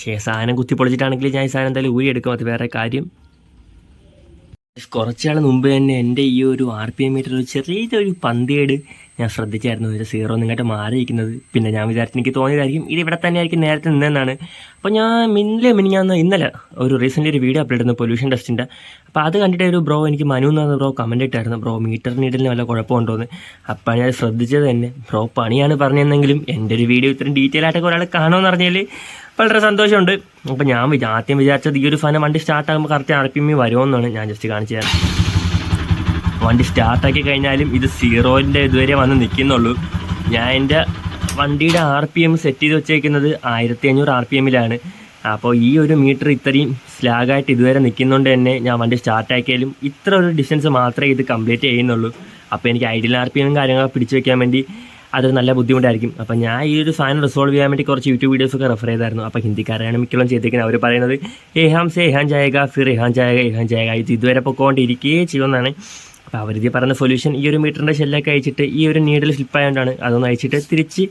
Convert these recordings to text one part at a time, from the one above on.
പക്ഷേ സാധനം കുത്തിപ്പൊളിച്ചിട്ടാണെങ്കിൽ ഞാൻ ഈ സാധനം എന്തായാലും ഊരിയെടുക്കും. അത് വേറെ കാര്യം. കുറച്ചാൾ മുമ്പ് തന്നെ എൻ്റെ ഈ ഒരു RPM മീറ്റർ ഒരു ചെറിയൊരു പന്തിയേട് ഞാൻ ശ്രദ്ധിച്ചായിരുന്നു. ഒരു 0 നിങ്ങോട്ട് മാറിയിരിക്കുന്നത്. പിന്നെ ഞാൻ വിചാരിച്ചു, എനിക്ക് തോന്നിയതായിരിക്കും ഇത് ഇവിടെ തന്നെ ആയിരിക്കും നേരത്തെ നിന്നെന്നാണ്. അപ്പോൾ ഞാൻ ഇന്നലെ ഒരു റീസെൻ്റ് ഒരു വീഡിയോ അപ്ലോഡ് ചെയ്യുന്നു പൊല്യൂഷൻ ടെസ്റ്റിൻ്റെ. അപ്പോൾ അത് കണ്ടിട്ട് ഒരു ബ്രോ, എനിക്ക് മനു എന്ന് പറഞ്ഞ ബ്രോ കമൻറ്റ് ഇട്ടായിരുന്നു, ബ്രോ മീറ്റർ നീഡിലിന് വല്ല കുഴപ്പമുണ്ടോയെന്ന്. അപ്പോൾ ഞാൻ ശ്രദ്ധിച്ചത് തന്നെ, ബ്രോ പണിയാണ് പറഞ്ഞതെന്നെങ്കിലും എൻ്റെ ഒരു വീഡിയോ ഇത്രയും ഡീറ്റെയിൽ ആയിട്ടൊക്കെ ഒരാൾ കാണുമെന്ന് പറഞ്ഞാൽ വളരെ സന്തോഷമുണ്ട്. അപ്പോൾ ഞാൻ ആദ്യം വിചാരിച്ചത് ഈ ഒരു സാധനം വണ്ടി സ്റ്റാർട്ടാകുമ്പോൾ കറക്റ്റ് RPM വരുമെന്നാണ്. ഞാൻ ജസ്റ്റ് കാണിച്ചു തരാം. വണ്ടി സ്റ്റാർട്ടാക്കി കഴിഞ്ഞാലും ഇത് 0ൻ്റെ ഇതുവരെ വന്ന് നിൽക്കുന്നുള്ളൂ. ഞാൻ എൻ്റെ വണ്ടിയുടെ RPM സെറ്റ് ചെയ്ത് വെച്ചേക്കുന്നത് 1500 RPM-ലാണ്. അപ്പോൾ ഈ ഒരു മീറ്റർ ഇത്രയും സ്ലാഗായിട്ട് ഇതുവരെ നിൽക്കുന്നതുകൊണ്ട് തന്നെ ഞാൻ വണ്ടി സ്റ്റാർട്ടാക്കിയാലും ഇത്ര ഒരു ഡിസ്റ്റൻസ് മാത്രമേ ഇത് കംപ്ലീറ്റ് ചെയ്യുന്നുള്ളൂ. അപ്പോൾ എനിക്ക് ഐഡിയൽ RPM കാര്യങ്ങളൊക്കെ പിടിച്ച് വെക്കാൻ വേണ്ടി അതൊരു നല്ല ബുദ്ധിമുട്ടായിരിക്കും. അപ്പോൾ ഞാൻ ഈ ഒരു സാധനം റിസോൾവ് ചെയ്യാൻ വേണ്ടി കുറച്ച് യൂട്യൂബ് വീഡിയോസൊക്കെ റെഫർ ചെയ്തായിരുന്നു. അപ്പോൾ ഹിന്ദിക്കാരാണ് മിക്കലും ചെയ്തേക്കുന്നത്. അവർ പറയുന്നത് ഏഹാം സേ ഏഹാൻ ജായക ഫിർ ഏഹാൻ ജായക ഇത് ഇതുവരെ പൊക്കോണ്ടിരിക്കുകയും ചെയ്യുമെന്നാണ്. അപ്പോൾ അവരിത് പറയുന്ന സൊല്യൂഷൻ ഈ ഒരു മീറ്ററിൻ്റെ ഷെല്ലൊക്കെ അയച്ചിട്ട് ഈ ഒരു നീഡിൽ സ്ലിപ്പായതുകൊണ്ടാണ് അതൊന്ന് അയച്ചിട്ട് തിരിച്ച്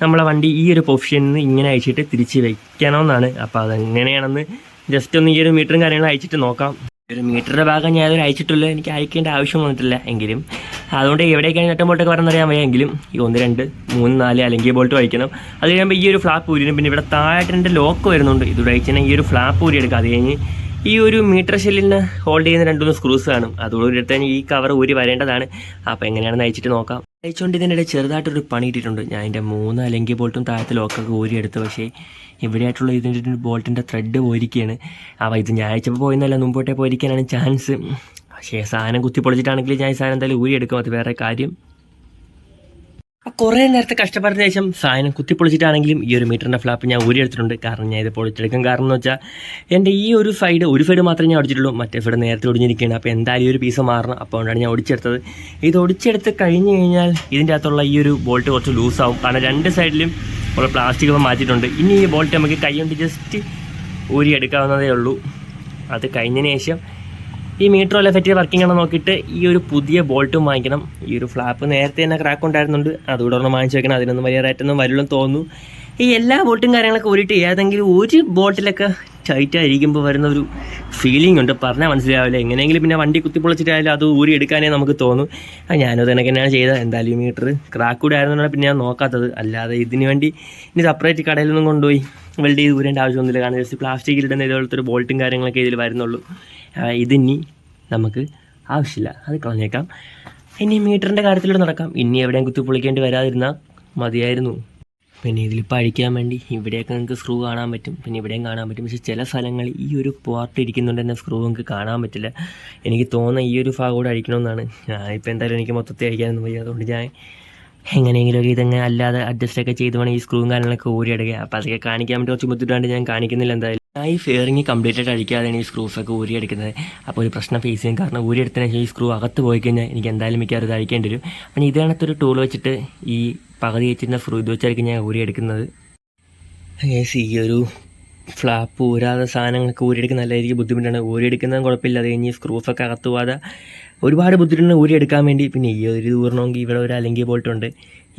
നമ്മളെ വണ്ടി ഈ ഒരു പൊസിഷനിൽ നിന്ന് ഇങ്ങനെ അയച്ചിട്ട് തിരിച്ച് വയ്ക്കണമെന്നാണ്. അപ്പോൾ അതെങ്ങനെയാണെന്ന് ജസ്റ്റ് ഒന്ന് ഈ ഒരു മീറ്ററും കാര്യങ്ങളും അയച്ചിട്ട് നോക്കാം. ഒരു മീറ്ററിൻ്റെ ഭാഗം ഞാൻ അതൊരു അയച്ചിട്ടില്ല, എനിക്ക് അയക്കേണ്ട ആവശ്യം വന്നിട്ടില്ല. എങ്കിലും അതുകൊണ്ട് എവിടേക്കാണ് നെട്ടം ബോൾട്ടൊക്കെ പറഞ്ഞറിയാൻ വയ്യ. എങ്കിലും ഈ 1 2 3 4 അല്ലെങ്കിൽ ബോൾട്ട് വയ്ക്കണം. അത് കഴിയുമ്പോൾ ഈ ഒരു ഫ്ലാപ്പ് ഊരിനും പിന്നെ ഇവിടെ താഴായിട്ട് എൻ്റെ ലോക്ക് വരുന്നുണ്ട്. ഇതോടെ അയച്ചാൽ ഈ ഒരു ഫ്ലാപ്പ് ഊരി എടുക്കുക. അത് കഴിഞ്ഞ് ഈ ഒരു മീറ്റർ ഷെല്ലിന് ഹോൾഡ് ചെയ്യുന്ന 2-3 സ്ക്രൂസ് കാണും. അതോടുകൂടി എടുത്താൽ ഈ കവർ ഊരി വരേണ്ടതാണ്. അപ്പോൾ എങ്ങനെയാണെന്ന് അയച്ചിട്ട് നോക്കാം. അയച്ചുകൊണ്ട് ഇതിനിടെ ചെറുതായിട്ടൊരു പണി ഇട്ടിട്ടുണ്ട്. ഞാൻ എൻ്റെ 3 അല്ലെങ്കിൽ ബോൾട്ടും താഴത്തെ ലോക്കൊക്കെ ഊരിയെടുത്തു. പക്ഷേ ഇവിടെയായിട്ടുള്ള ഇതിൻ്റെ ബോൾട്ടിൻ്റെ ത്രെഡ് പോയിരിക്കുകയാണ്. അപ്പോൾ ഇത് ഞാൻ അയച്ചപ്പോൾ പോയെന്നല്ല, മുമ്പോട്ടേ പോയിരിക്കാനാണ് ചാൻസ്. പക്ഷേ സാധനം കുത്തിപ്പൊളിച്ചിട്ടാണെങ്കിൽ ഞാൻ ഈ സാധനം എന്തായാലും ഊരിയെടുക്കും. അത് വേറെ കാര്യം. കുറേ നേരത്തെ കഷ്ടപ്പാടിന് ശേഷം സാധനം കുത്തിപ്പൊളിച്ചിട്ടാണെങ്കിലും ഈ ഒരു മീറ്ററിൻ്റെ ഫ്ലാപ്പ് ഞാൻ ഊരിയെടുത്തിട്ടുണ്ട്. കാരണം ഞാൻ ഇത് പൊളിച്ചെടുക്കും കാരണം എന്ന് വെച്ചാൽ എൻ്റെ ഈ ഒരു സൈഡ് മാത്രമേ ഞാൻ ഒടിച്ചിട്ടുള്ളൂ. മറ്റേ സൈഡ് നേരത്തെ ഒടിഞ്ഞിരിക്കുകയാണ്. അപ്പോൾ എന്തായാലും ഈ ഒരു പീസ് മാറണം. അപ്പോൾ അതുകൊണ്ടാണ് ഞാൻ ഒടിച്ചെടുത്തത്. ഇത് ഒടിച്ചെടുത്ത് കഴിഞ്ഞ് കഴിഞ്ഞാൽ ഇതിൻ്റെ അകത്തുള്ള ഈ ഒരു ബോൾട്ട് കുറച്ച് ലൂസാവും. കാരണം 2 സൈഡിലും ഉള്ള പ്ലാസ്റ്റിക് മാറ്റിയിട്ടുണ്ട്. ഇനി ഈ ബോൾട്ട് നമുക്ക് കൈ കൊണ്ട് ജസ്റ്റ് ഊരിയെടുക്കാവുന്നതേ ഉള്ളൂ. അത് കഴിഞ്ഞതിന് ശേഷം ഈ മീറ്റർ വല്ല ഫെറ്റ് വർക്കിംഗ് ആണോ നോക്കിയിട്ട് ഈ ഒരു പുതിയ ബോൾട്ടും വാങ്ങിക്കണം. ഈ ഒരു ഫ്ലാപ്പ് നേരത്തെ തന്നെ ക്രാക്ക് ഉണ്ടായിരുന്നുണ്ട്, അതുകൂടെ ഒരെണ്ണം വാങ്ങിച്ച് വെക്കണം. അതിനൊന്നും വലിയ റേറ്റൊന്നും വരുള്ളെന്ന് തോന്നുന്നു. ഈ എല്ലാ ബോൾട്ടും കാര്യങ്ങളൊക്കെ ഊരിയിട്ട് ഏതെങ്കിലും ഒരു ബോട്ടിലൊക്കെ ടൈറ്റായിരിക്കുമ്പോൾ വരുന്ന ഒരു ഫീലിംഗ് ഉണ്ട്, പറഞ്ഞാൽ മനസ്സിലാവില്ല. എങ്ങനെയെങ്കിലും പിന്നെ വണ്ടി കുത്തിപ്പൊളിച്ചിട്ടായാലും അത് ഊരി എടുക്കാനേ നമുക്ക് തോന്നും. ഞാനും അതൊക്കെ തന്നെയാണ് ചെയ്തത്. എന്തായാലും ഈ മീറ്റർ ക്രാക്ക് കൂടെ ആയിരുന്നുകൊണ്ടാണ് പിന്നെ ഞാൻ നോക്കാത്തത്. അല്ലാതെ ഇതിന് വേണ്ടി ഇനി സെപ്പറേറ്റ് കടയിലൊന്നും കൊണ്ടുപോയി വെൽഡ് ചെയ്ത് ഊരേണ്ട ആവശ്യമൊന്നുമില്ല. കാരണം ജസ്റ്റ് പ്ലാസ്റ്റിക്കിലിടുന്ന ഇതുപോലത്തെ ഒരു ബോൾട്ടും കാര്യങ്ങളൊക്കെ ഇതിൽ വരുന്നുള്ളൂ. ഇതിനി നമുക്ക് ആവശ്യമില്ല, അത് കളഞ്ഞേക്കാം. ഇനി മീറ്ററിൻ്റെ കാര്യത്തിലൂടെ നടക്കാം. ഇനി എവിടെയും കുത്തിപ്പൊളിക്കേണ്ടി വരാതിരുന്നാൽ മതിയായിരുന്നു. പിന്നെ ഇതിലിപ്പോൾ അഴിക്കാൻ വേണ്ടി ഇവിടെയൊക്കെ നിങ്ങൾക്ക് സ്ക്രൂ കാണാൻ പറ്റും, പിന്നെ ഇവിടെയും കാണാൻ പറ്റും. പക്ഷേ ചില സ്ഥലങ്ങളിൽ ഈ ഒരു പാർട്ട് ഇരിക്കുന്നുണ്ട് തന്നെ സ്ക്രൂ നിങ്ങൾക്ക് കാണാൻ പറ്റില്ല. എനിക്ക് തോന്നുന്ന ഈ ഒരു ഭാഗം കൂടെ അഴിക്കണമെന്നാണ്. ഇപ്പോൾ എന്തായാലും എനിക്ക് മൊത്തത്തിൽ അഴിക്കാനൊന്നും വയ്യ. അതുകൊണ്ട് ഞാൻ എങ്ങനെയെങ്കിലുമൊക്കെ ഇതങ്ങനെ അല്ലാതെ അഡ്ജസ്റ്റൊക്കെ ചെയ്ത് വേണം ഈ സ്ക്രൂവും കാര്യങ്ങളൊക്കെ ഊരിയെടുക്കുക. അപ്പോൾ അതൊക്കെ കാണിക്കാൻ വേണ്ടി കുറച്ച് ബുദ്ധിമുട്ടാണ്ട് ഞാൻ കാണിക്കുന്നില്ല. എന്തായാലും ഈ ഫെയറിങ് കംപ്ലീറ്റ് ആയിട്ട് അടിക്കാതെയാണ് ഈ സ്ക്രൂസൊക്കെ ഊരിയെടുക്കുന്നത്. അപ്പോൾ ഒരു പ്രശ്നം ഫേസ് ചെയ്യും. കാരണം ഊരിയെടുത്തതിന് ശേഷം ഈ സ്ക്രൂ അകത്ത് പോയി കഴിഞ്ഞാൽ എനിക്ക് എന്തായാലും മിക്കവാറും ഇത് അഴിക്കേണ്ടി വരും. അപ്പം ഇതേണത്തൊരു ടൂൾ വെച്ചിട്ട് ഈ പകുതി വെച്ചിരുന്ന സ്ക്രൂ ഇത് വെച്ചായിരിക്കും ഞാൻ ഊരിയെടുക്കുന്നത്. ഈ ഒരു ഫ്ലാപ്പ് ഊരാതെ സാധനങ്ങളൊക്കെ ഊരിയെടുക്കുന്ന നല്ല രീതിക്ക് ബുദ്ധിമുട്ടാണ്. ഊരിയെടുക്കുന്നതും കുഴപ്പമില്ല. അത് കഴിഞ്ഞ് സ്ക്രൂസൊക്കെ അകത്ത് പോകാതെ ഒരുപാട് ബുദ്ധിമുട്ടാണ് ഊരിയെടുക്കാൻ വേണ്ടി. പിന്നെ ഈ ഒരു ഊരണമെങ്കിൽ ഇവിടെ ഒരു അലങ്കി ബോൾട്ടുണ്ട്,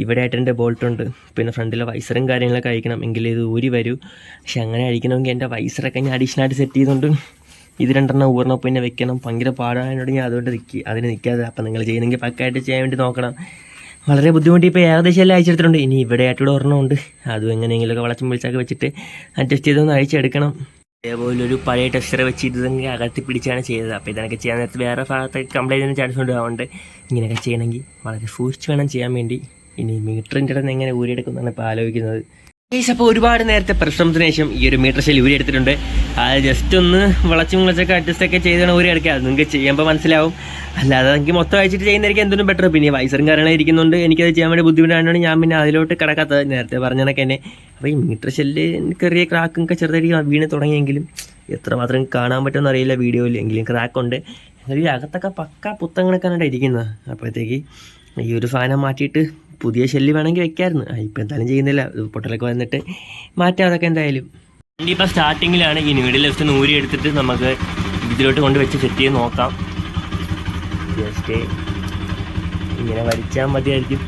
ഇവിടെ ആയിട്ട് എൻ്റെ ബോൾട്ടുണ്ട്, പിന്നെ ഫ്രണ്ടിലെ വൈസറും കാര്യങ്ങളൊക്കെ അഴിക്കണം എങ്കിൽ ഇത് ഊരി വരൂ. പക്ഷെ അങ്ങനെ അഴിക്കണമെങ്കിൽ എൻ്റെ വൈസറൊക്കെ ഞാൻ അഡീഷണലായിട്ട് സെറ്റ് ചെയ്തുകൊണ്ട് ഇത് 2 ഊരണം പിന്നെ വെക്കണം. ഭയങ്കര പാടായതുകൊണ്ട് ഞാൻ അതുകൊണ്ട് അതിന് നിൽക്കാതെ. അപ്പം നിങ്ങൾ ചെയ്യുന്നെങ്കിൽ പക്കായിട്ട് ചെയ്യാൻ വേണ്ടി നോക്കണം. വളരെ ബുദ്ധിമുട്ടി. ഇപ്പോൾ ഏകദേശം എല്ലാം അയച്ചെടുത്തിട്ടുണ്ട്. ഇനി ഇവിടെ ആയിട്ടുള്ള ഒരെണ്ണമുണ്ട്, അതും എങ്ങനെയെങ്കിലുമൊക്കെ വളച്ചും വിളിച്ചൊക്കെ വെച്ചിട്ട് അഡ്ജസ്റ്റ് ചെയ്തൊന്ന് അഴിച്ചെടുക്കണം. അതേപോലെ ഒരു പഴയ ടെക്സ്ചർ വെച്ച് ഇതെങ്കിൽ അകത്തി പിടിച്ചാണ് ചെയ്തത്. അപ്പോൾ ഇതൊക്കെ ചെയ്യാൻ നേരത്തെ വേറെ ഭാഗത്തൊക്കെ കംപ്ലൈൻറ്റ് ചെയ്യുന്ന ചാൻസ് ഉണ്ട്. അതുകൊണ്ട് ഇങ്ങനെയൊക്കെ ചെയ്യണമെങ്കിൽ വളരെ സൂക്ഷിച്ച് വേണം ചെയ്യാൻ വേണ്ടി. ഇനി മീറ്ററിൻ്റെ ഇടന്ന് എങ്ങനെ ഊരിയെടുക്കുന്നതാണ് ഇപ്പോൾ ആലോചിക്കുന്നത്. അപ്പോൾ ഒരുപാട് നേരത്തെ പരിശ്രമത്തിന് ശേഷം ഈ ഒരു മീറ്റർ ഷെൽ ഊരിയെടുത്തിട്ടുണ്ട്. അത് ജസ്റ്റ് ഒന്ന് വളച്ചൊക്കെ അഡ്ജസ്റ്റൊക്കെ ചെയ്താണ് ഊരിയെടുക്കുക. അത് നിങ്ങൾക്ക് ചെയ്യുമ്പോൾ മനസ്സിലാവും. അല്ലാതെ എനിക്ക് മൊത്തം അയച്ചിട്ട് ചെയ്യുന്നതായിരിക്കും എന്തിനും ബെറ്റർ. പിന്നെ വൈസറും കാര്യങ്ങളും ഇരിക്കുന്നുണ്ട്, എനിക്കത് ചെയ്യാൻ വേണ്ടി ബുദ്ധിമുട്ടാണ്. ഞാൻ പിന്നെ അതിലോട്ട് കിടക്കാത്തത് നേരത്തെ പറഞ്ഞതൊക്കെ തന്നെ. അപ്പോൾ ഈ മീറ്റർ ഷെല്ല് ചെറിയ ക്രാക്കൊക്കെ ചെറുതായിട്ട് വീണ് തുടങ്ങിയെങ്കിലും എത്രമാത്രം കാണാൻ പറ്റുമെന്ന് അറിയില്ല വീഡിയോയിൽ. എങ്കിലും ക്രാക്കുണ്ട്. ഈ അകത്തൊക്കെ പക്ക പുത്തങ്ങളൊക്കെയാണ് ഇരിക്കുന്നത്. അപ്പോഴത്തേക്ക് ഈ ഒരു സാധനം മാറ്റിയിട്ട് പുതിയ ഷെല്ല് വേണമെങ്കിൽ വെക്കാമായിരുന്നു. ഇപ്പോൾ എന്തായാലും ചെയ്യുന്നില്ല, പൊട്ടലൊക്കെ വന്നിട്ട് മാറ്റാം അതൊക്കെ എന്തായാലും. വണ്ടി ഇപ്പോൾ സ്റ്റാർട്ടിങ്ങിലാണ്. ഈ നീഡിൽ ജസ്റ്റ് നൂരി എടുത്തിട്ട് നമുക്ക് ഇതിലോട്ട് കൊണ്ട് വെച്ച് സെറ്റ് ചെയ്ത് നോക്കാം. ജസ്റ്റ് ഇങ്ങനെ വലിച്ചാൽ മതിയായിരിക്കും.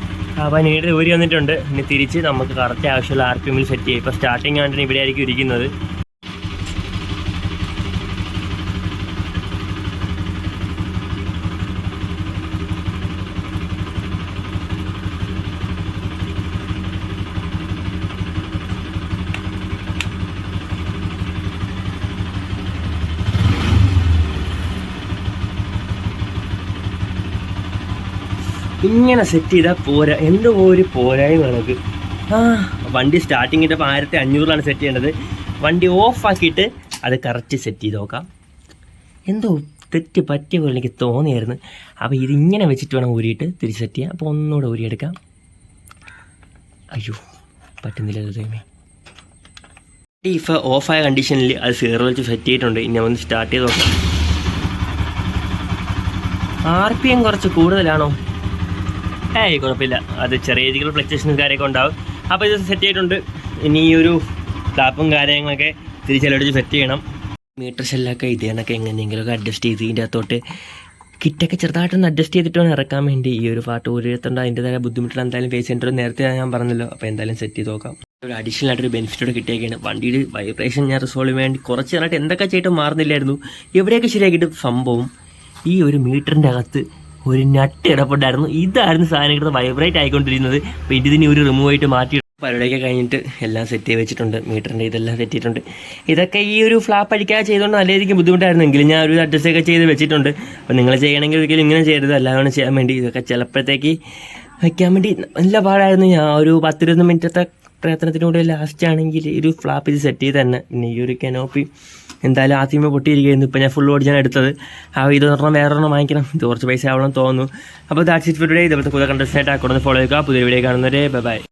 അപ്പോൾ നീഡിൽ ഊരി വന്നിട്ടുണ്ട്. ഇനി തിരിച്ച് നമുക്ക് കറക്റ്റ് ആവശ്യമുള്ള RPM സെറ്റ് ചെയ്യാം. ഇപ്പോൾ സ്റ്റാർട്ടിങ് ആണെങ്കിൽ ഇവിടെ ആയിരിക്കും ഇരിക്കുന്നത്. ഇങ്ങനെ സെറ്റ് ചെയ്താൽ പോരാ, എന്തോ ഒരു പോരായ്മ നമുക്ക്. വണ്ടി സ്റ്റാർട്ടിങ് ഇട്ടപ്പോൾ 1500 സെറ്റ് ചെയ്യേണ്ടത്. വണ്ടി ഓഫാക്കിയിട്ട് അത് കറക്റ്റ് സെറ്റ് ചെയ്ത് നോക്കാം. എന്തോ തെറ്റ് പറ്റിയ പോലെ എനിക്ക് തോന്നിയായിരുന്നു. അപ്പോൾ ഇതിങ്ങനെ വെച്ചിട്ട് വേണം ഊരിയിട്ട് തിരിച്ച് സെറ്റ് ചെയ്യാം. അപ്പോൾ ഒന്നുകൂടെ ഊരിയെടുക്കാം. അയ്യോ പറ്റുന്നില്ല ദൈവമേ. ഇപ്പോൾ ഓഫായ കണ്ടീഷനിൽ അത് 0 വെച്ച് സെറ്റ് ചെയ്തിട്ടുണ്ട്. ഇനി ഒന്ന് സ്റ്റാർട്ട് ചെയ്ത് നോക്കാം. RPM കുറച്ച് കൂടുതലാണോ? കുഴപ്പമില്ല, അത് ചെറിയ രീതിയിൽ ഫ്ലക്ച്വേഷനും കാര്യമൊക്കെ ഉണ്ടാവും. അപ്പോൾ ഇത് സെറ്റ് ചെയ്തിട്ടുണ്ട്. ഇനി ഈ ഒരു ഫ്ലാപ്പും കാര്യങ്ങളൊക്കെ തിരിച്ചെല്ലാം സെറ്റ് ചെയ്യണം. മീറ്റർ ഷെല്ലൊക്കെ ഇത് കണക്കെ എങ്ങനെയെങ്കിലുമൊക്കെ അഡ്ജസ്റ്റ് ചെയ്ത് ഇതിൻ്റെ അകത്തോട്ട് കിറ്റൊക്കെ ചെറുതായിട്ടൊന്ന് അഡ്ജസ്റ്റ് ചെയ്തിട്ട് വേണം ഇറക്കാൻ വേണ്ടി. ഈ ഒരു പാട്ട് ഊരിയെത്തേണ്ട അതിൻ്റെതായ ബുദ്ധിമുട്ടുകൾ എന്തായാലും ഫേസ് ചെയ്യേണ്ടത് നേരത്തെ ഞാൻ പറഞ്ഞല്ലോ. അപ്പോൾ എന്തായാലും സെറ്റ് ചെയ്ത് നോക്കാം. ഒരു അഡീഷണൽ ആയിട്ടൊരു ബെനിഫിറ്റോടെ കിട്ടിയൊക്കെയാണ്. വണ്ടിയുടെ വൈബ്രേഷൻ ഞാൻ റിസോൾവ് വേണ്ടി കുറച്ച് നേരമായിട്ട് എന്തൊക്കെ ചെയ്തിട്ട് മാറുന്നില്ലായിരുന്നു. എവിടെയൊക്കെ ശരിയാക്കിയിട്ട് സംഭവം ഈ ഒരു മീറ്ററിൻ്റെ അകത്ത് ഒരു നട്ട് ഇടപെട്ടായിരുന്നു. ഇതായിരുന്നു സാധനം കിട്ടുന്നത് വൈബ്രേറ്റ് ആയിക്കൊണ്ടിരുന്നത്. അപ്പോൾ ഇതിന് ഒരു റിമൂവ് ആയിട്ട് മാറ്റി പരിപാടിയൊക്കെ കഴിഞ്ഞിട്ട് എല്ലാം സെറ്റ് ചെയ്ത് വെച്ചിട്ടുണ്ട്. മീറ്ററിൻ്റെ ഇതെല്ലാം സെറ്റ് ചെയ്തിട്ടുണ്ട്. ഇതൊക്കെ ഈ ഒരു ഫ്ലാപ്പ് അടിക്കാതെ ചെയ്തുകൊണ്ട് നല്ല രീതിക്ക് ബുദ്ധിമുട്ടായിരുന്നെങ്കിലും ഞാൻ ഒരു അഡ്ജസ്റ്റൊക്കെ ചെയ്ത് വെച്ചിട്ടുണ്ട്. അപ്പോൾ നിങ്ങൾ ചെയ്യണമെങ്കിൽ ഒരിക്കലും ഇങ്ങനെ ചെയ്യരുത്. അല്ലാതെ ചെയ്യാൻ വേണ്ടി ഇതൊക്കെ ചിലപ്പോഴത്തേക്ക് വയ്ക്കാൻ വേണ്ടി നല്ല പാടായിരുന്നു. ഞാൻ ഒരു 10-20 മിനിറ്റത്തെ പ്രയത്നത്തിനൂടെ ലാസ്റ്റ് ആണെങ്കിൽ ഒരു ഫ്ലാപ്പ് ഇത് സെറ്റ് ചെയ്ത് തന്നെ. പിന്നെ ഈ ഒരു കനോപ്പി എന്തായാലും ആദ്യമേ പൊട്ടിയിരിക്കുന്നു. ഇപ്പോൾ ഞാൻ ഫുൾ ഓടിച്ചാണ് എടുത്തത്. ഇതൊരെണ്ണം വേറൊരെണ്ണം വാങ്ങിക്കണം. ഇത് കുറച്ച് പൈസ ആവണം തോന്നുന്നു. അപ്പോൾ ദാറ്റ്സ് ഇറ്റ് ഫോർ ടുഡേ. ഇതുപോലത്തെ കൂടുതൽ കണ്ടന്റ് ആയിട്ട് അക്കൗണ്ട് ഫോളോ ചെയ്യുക. പുതിയ വീഡിയോ കാണുന്നവരെ ബൈ.